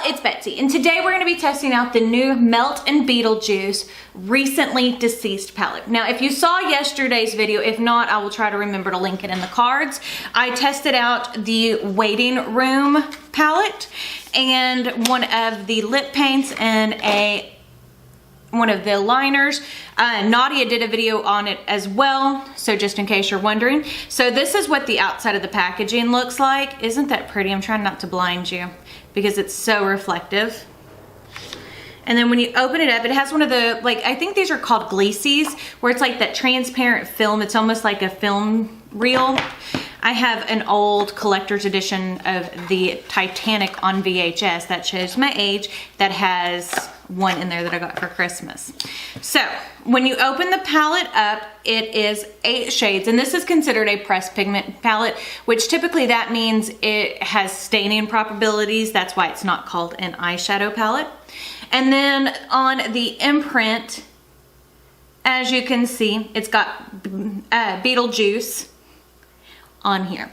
it's Betsy, and today we're going to be testing out the new Melt and Beetlejuice Recently Deceased palette. Now, if you saw yesterday's video, if not, I will try to remember to link it in the cards. I tested out the Waiting Room palette and one of the lip paints and one of the liners. Nadia did a video on it as well, so just in case you're wondering. So this is what the outside of the packaging looks like. Isn't that pretty? I'm trying not to blind you because it's so reflective. And then when you open it up, it has one of the, like, I think these are called glissies, where it's like that transparent film. It's almost like a film reel. I have an old collector's edition of the Titanic on VHS that shows my age that has one in there that I got for Christmas. So when you open the palette up, it is 8 shades, and this is considered a pressed pigment palette, which typically that means it has staining probabilities. That's why it's not called an eyeshadow palette. And then on the imprint, as you can see, it's got Beetlejuice on here.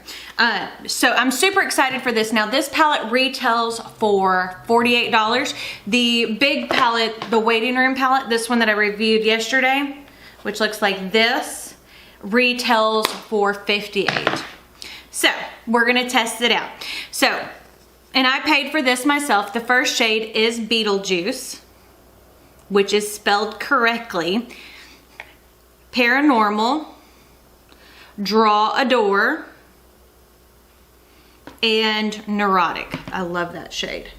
So I'm super excited for this. Now this palette retails for $48. The big palette, the Waiting Room palette, this one that I reviewed yesterday, which looks like this, retails for $58. So we're gonna test it out. So, and I paid for this myself. The first shade is Beetlejuice, which is spelled correctly. Paranormal, Draw a Door, and Neurotic. I love that shade.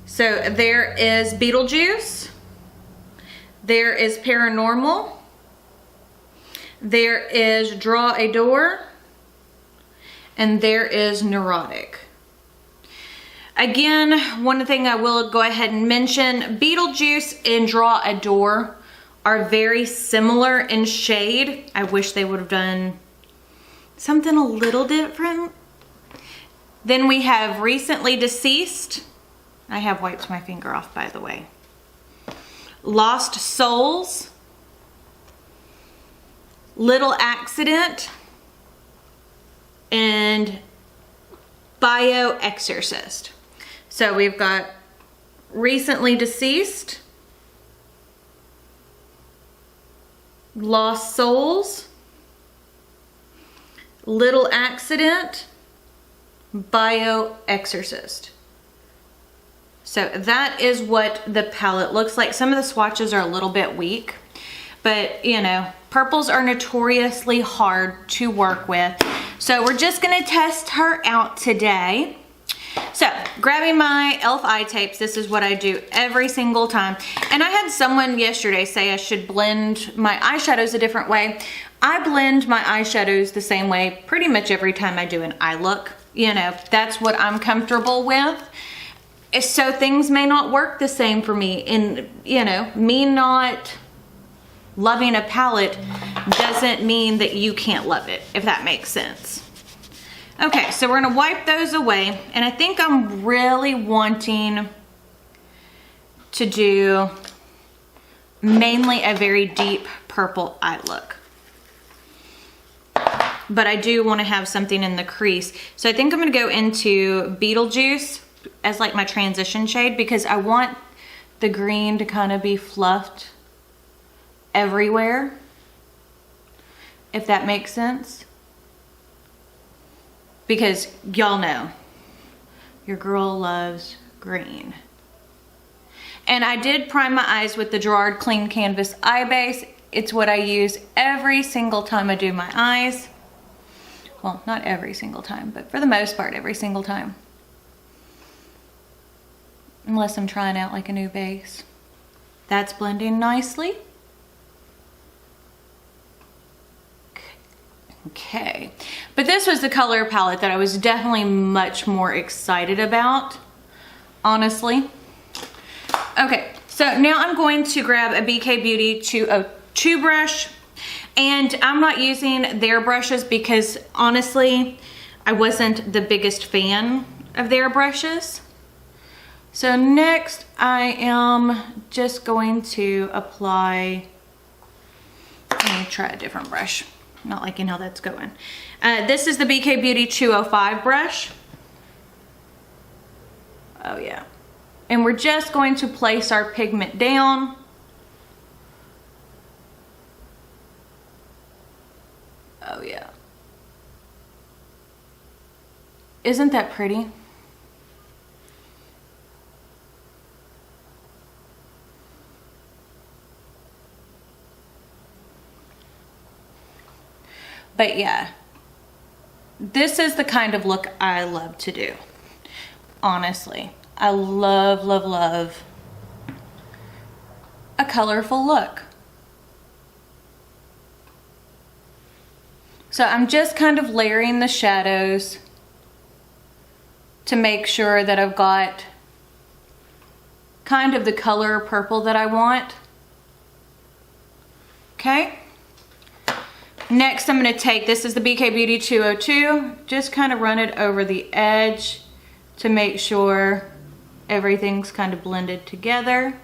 So there is Beetlejuice, there is Paranormal, there is Draw a Door, and there is Neurotic. Again, one thing I will go ahead and mention, Beetlejuice and Draw a Door are very similar in shade. I wish they would have done something a little different. Then we have Recently Deceased. I have wiped my finger off, by the way. Lost Souls. Little Accident. And Bio Exorcist. So we've got Recently Deceased, Lost Souls, Little Accident, Bio Exorcist. So that is what the palette looks like. Some of the swatches are a little bit weak, but you know, purples are notoriously hard to work with. So we're just gonna test her out today. So grabbing my e.l.f. eye tapes, this is what I do every single time. And I had someone yesterday say I should blend my eyeshadows a different way. I blend my eyeshadows the same way pretty much every time I do an eye look. You know, that's what I'm comfortable with. So things may not work the same for me. And you know, me not loving a palette doesn't mean that you can't love it, if that makes sense. Okay, so we're gonna wipe those away, and I think I'm really wanting to do mainly a very deep purple eye look. But I do wanna have something in the crease. So I think I'm gonna go into Beetlejuice as like my transition shade, because I want the green to kind of be fluffed everywhere, if that makes sense. Because y'all know, your girl loves green. And I did prime my eyes with the Gerard Clean Canvas Eye Base. It's what I use every single time I do my eyes. Well, not every single time, but for the most part, every single time. Unless I'm trying out like a new base. That's blending nicely. Okay, but this was the color palette that I was definitely much more excited about, honestly. Okay, so now I'm going to grab a BK Beauty 202 brush, and I'm not using their brushes because honestly, I wasn't the biggest fan of their brushes. So next I am just going to apply, let me try a different brush. Not liking how that's going. This is the BK Beauty 205 brush. Oh yeah. And we're just going to place our pigment down. Oh yeah. Isn't that pretty? But yeah, this is the kind of look I love to do. Honestly, I love, love, love a colorful look. So I'm just kind of layering the shadows to make sure that I've got kind of the color purple that I want. Okay. Next, I'm going to take, this is the BK Beauty 202, just kind of run it over the edge to make sure everything's kind of blended together.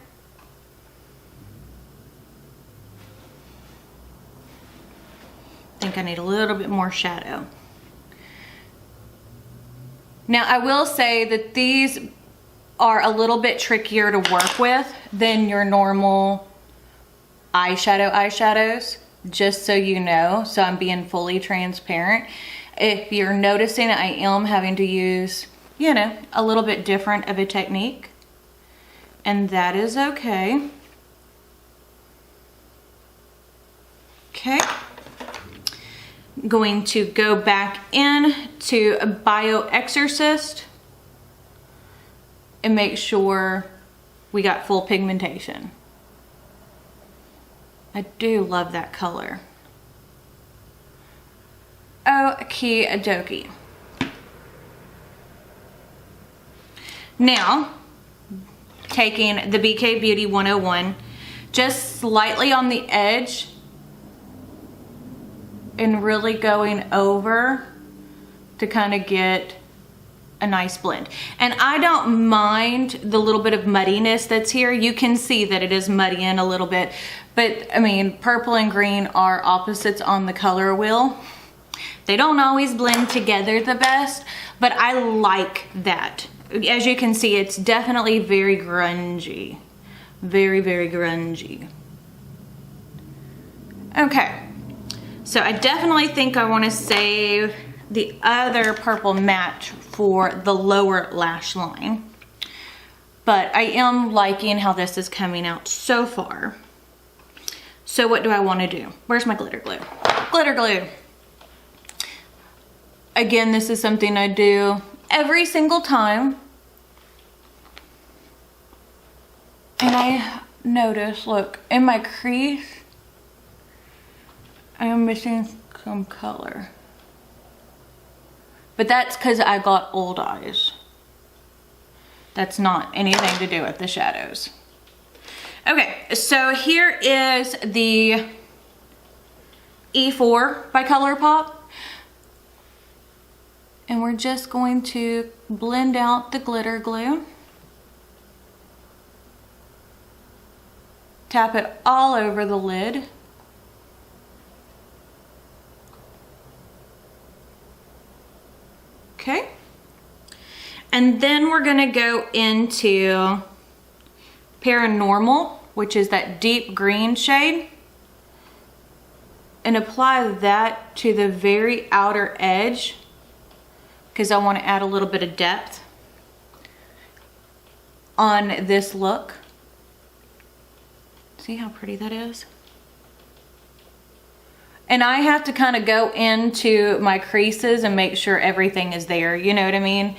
I think I need a little bit more shadow. Now, I will say that these are a little bit trickier to work with than your normal eyeshadows. Just so you know, so I'm being fully transparent. If you're noticing, I am having to use, you know, a little bit different of a technique, and that is okay. Okay. I'm going to go back in to a Bioexorcist and make sure we got full pigmentation. I do love that color. Okie dokie. Now, taking the BK Beauty 101, just slightly on the edge and really going over to kind of get a nice blend. And I don't mind the little bit of muddiness that's here. You can see that it is muddying a little bit, but I mean, purple and green are opposites on the color wheel. They don't always blend together the best, but I like that. As you can see, it's definitely very grungy. Very, very grungy. Okay, so I definitely think I want to save the other purple matte for the lower lash line, but I am liking how this is coming out so far. So what do I want to do? Where's my glitter glue? Glitter glue. Again, this is something I do every single time. And I notice, look, in my crease, I am missing some color. But that's because I got old eyes. That's not anything to do with the shadows. Okay, so here is the E4 by ColourPop. And we're just going to blend out the glitter glue. Tap it all over the lid. Okay. And then we're gonna go into Paranormal, which is that deep green shade, and apply that to the very outer edge because I want to add a little bit of depth on this look. See how pretty that is? And I have to kind of go into my creases and make sure everything is there, you know what I mean?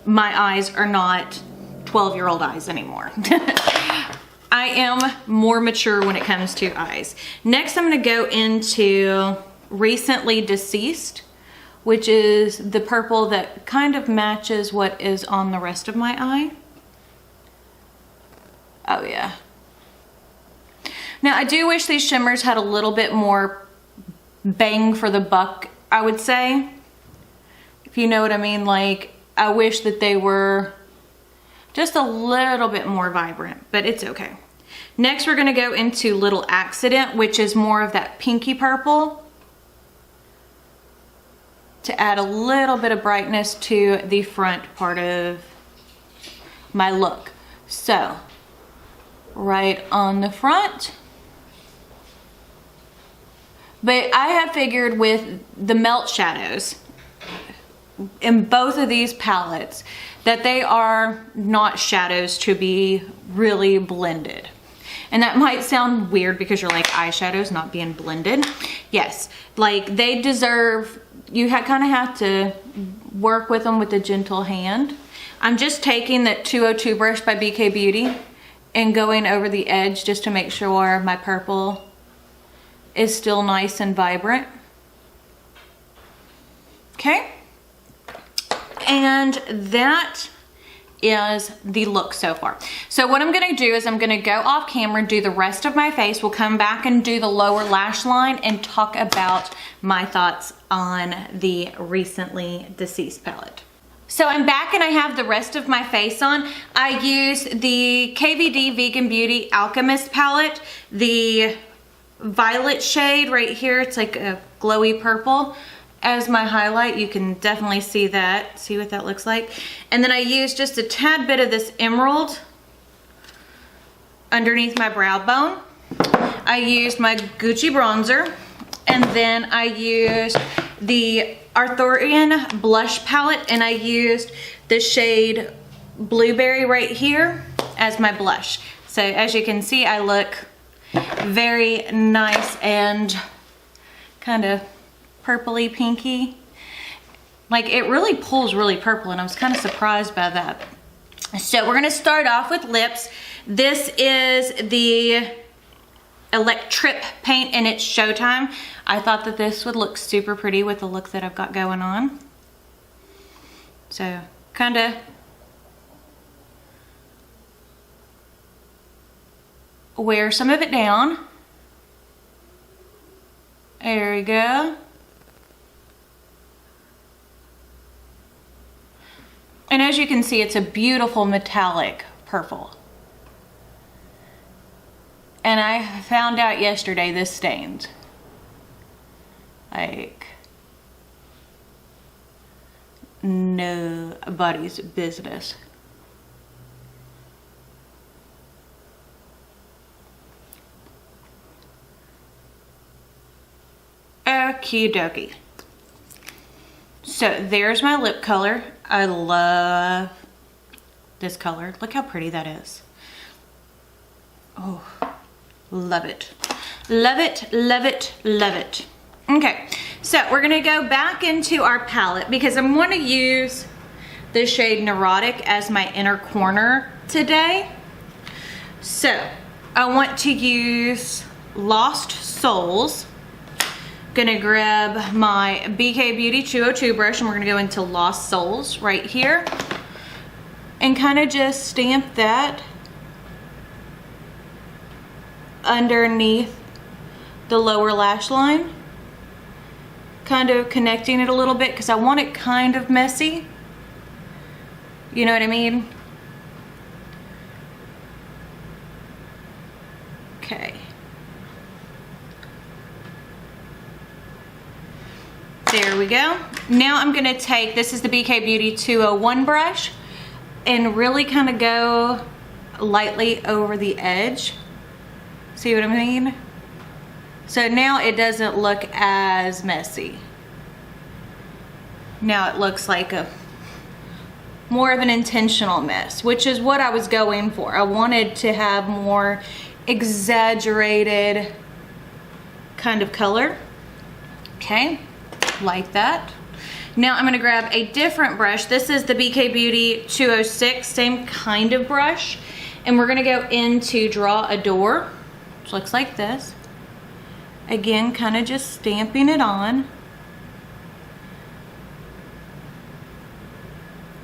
My eyes are not 12-year-old eyes anymore. I am more mature when it comes to eyes. Next, I'm going to go into Recently Deceased, which is the purple that kind of matches what is on the rest of my eye. Oh yeah. Now, I do wish these shimmers had a little bit more bang for the buck, I would say. If you know what I mean, like, I wish that they were just a little bit more vibrant, but it's okay. Next, we're gonna go into Little Accident, which is more of that pinky purple, to add a little bit of brightness to the front part of my look. So, right on the front. But I have figured with the melt shadows in both of these palettes that they are not shadows to be really blended. And that might sound weird because you're like, eyeshadows not being blended. Yes, like they deserve, you kind of have to work with them with a gentle hand. I'm just taking that 202 brush by BK Beauty and going over the edge just to make sure my purple is still nice and vibrant. Okay. And that is the look so far. So what I'm gonna do is I'm gonna go off camera, do the rest of my face. We'll come back and do the lower lash line and talk about my thoughts on the recently deceased palette. So I'm back and I have the rest of my face on. I used the KVD Vegan Beauty Alchemist palette, the violet shade right here. It's like a glowy purple as my highlight. You can definitely see that, see what that looks like. And then I used just a tad bit of this emerald underneath my brow bone. I used my Gucci bronzer, and then I used the Arthurian blush palette, and I used the shade Blueberry right here as my blush. So as you can see, I look very nice and kind of purpley pinky. Like it really pulls really purple, and I was kind of surprised by that. So we're gonna start off with lips. This is the Electrip paint and it's Showtime. I thought that this would look super pretty with the look that I've got going on. So kind of wear some of it down. There we go. And as you can see, it's a beautiful metallic purple. And I found out yesterday this stains. Like nobody's business. Okie dokie. So there's my lip color. I love this color. Look how pretty that is. Oh, love it. Love it, love it, love it. Okay, so we're gonna go back into our palette because I'm gonna use the shade Neurotic as my inner corner today. So I want to use Lost Souls. Gonna grab my BK Beauty 202 brush and we're gonna go into Lost Souls right here and kind of just stamp that underneath the lower lash line, kind of connecting it a little bit because I want it kind of messy. You know what I mean? Okay. There we go. Now I'm gonna take, this is the BK Beauty 201 brush, and really kind of go lightly over the edge. See what I mean? So now it doesn't look as messy. Now it looks like a more of an intentional mess, which is what I was going for. I wanted to have more exaggerated kind of color. Okay. Like that. Now I'm going to grab a different brush. This is the BK Beauty 206, same kind of brush, and we're going to go into Draw a Door, which looks like this. Again, kind of just stamping it on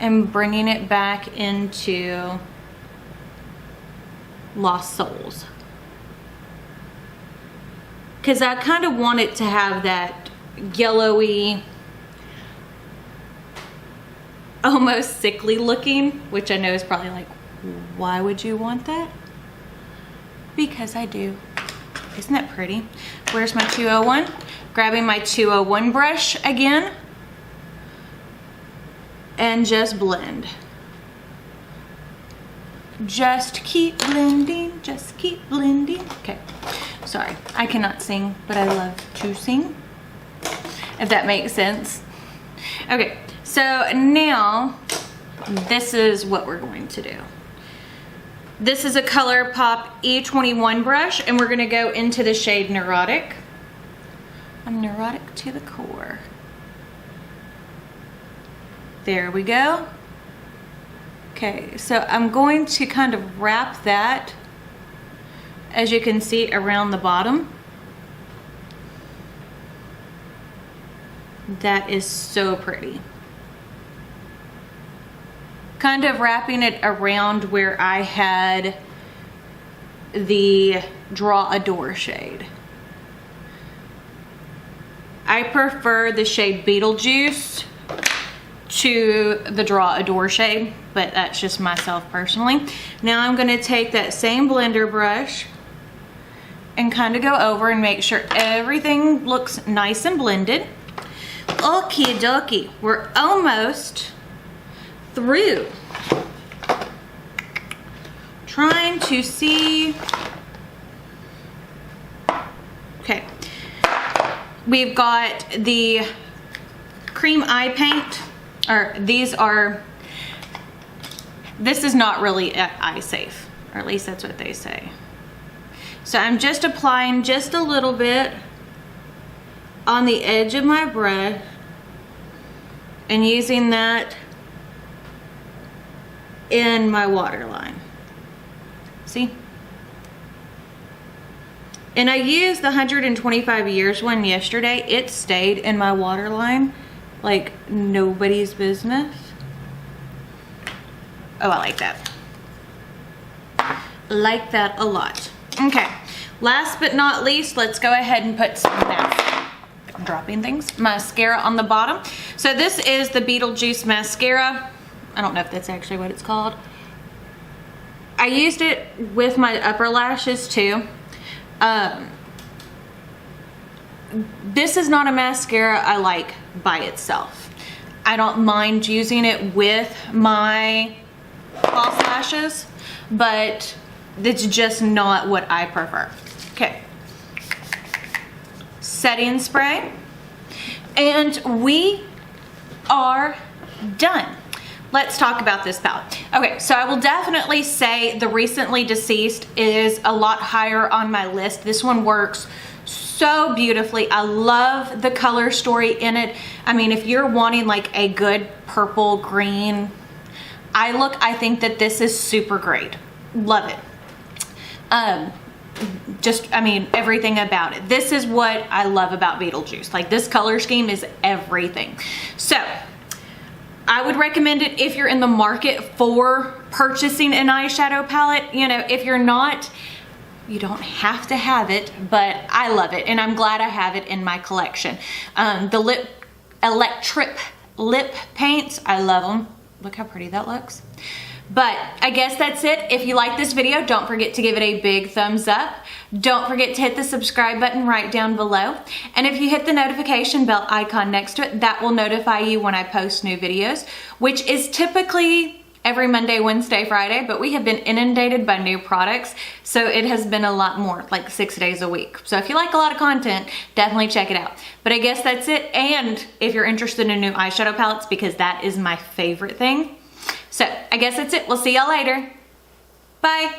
and bringing it back into Lost Souls, because I kind of want it to have that yellowy, almost sickly looking, which I know is probably like, why would you want that? Because I do. Isn't that pretty? Where's my 201? Grabbing my 201 brush again and just blend. Just keep blending, just keep blending. Okay, sorry, I cannot sing, but I love to sing, if that makes sense. Okay, so now this is what we're going to do. This is a ColourPop E21 brush, and we're gonna go into the shade Neurotic. I'm neurotic to the core. There we go. Okay, so I'm going to kind of wrap that, as you can see, around the bottom. That is so pretty. Kind of wrapping it around where I had the Draw a Door shade. I prefer the shade Beetlejuice to the Draw a Door shade, but that's just myself personally. Now I'm going to take that same blender brush and kind of go over and make sure everything looks nice and blended. Okie dokie, we're almost through. Trying to see. Okay, we've got the cream eye paint, or this is not really eye safe, or at least that's what they say. So I'm just applying just a little bit on the edge of my brush and using that in my waterline. See? And I used the 125 years one yesterday. It stayed in my waterline like nobody's business. Oh, I like that. Like that a lot. Okay, last but not least, let's go ahead and put some dropping things, mascara on the bottom. So this is the Beetlejuice Mascara. I don't know if that's actually what it's called. I used it with my upper lashes too. This is not a mascara I like by itself. I don't mind using it with my false lashes, but it's just not what I prefer. Okay. Setting spray. And we are done. Let's talk about this palette. Okay, so I will definitely say the Recently Deceased is a lot higher on my list. This one works so beautifully. I love the color story in it. I mean, if you're wanting like a good purple green eye look, I think that this is super great. Love it. I mean, everything about it. This is what I love about Beetlejuice. Like, this color scheme is everything. So I would recommend it if you're in the market for purchasing an eyeshadow palette. You know, if you're not, you don't have to have it, but I love it, and I'm glad I have it in my collection. The Electric lip paints, I love them. Look how pretty that looks. But I guess that's it. If you like this video, don't forget to give it a big thumbs up. Don't forget to hit the subscribe button right down below. And if you hit the notification bell icon next to it, that will notify you when I post new videos, which is typically every Monday, Wednesday, Friday, but we have been inundated by new products, so it has been a lot more, like 6 days a week. So if you like a lot of content, definitely check it out. But I guess that's it. And if you're interested in new eyeshadow palettes, because that is my favorite thing. So I guess that's it. We'll see y'all later. Bye.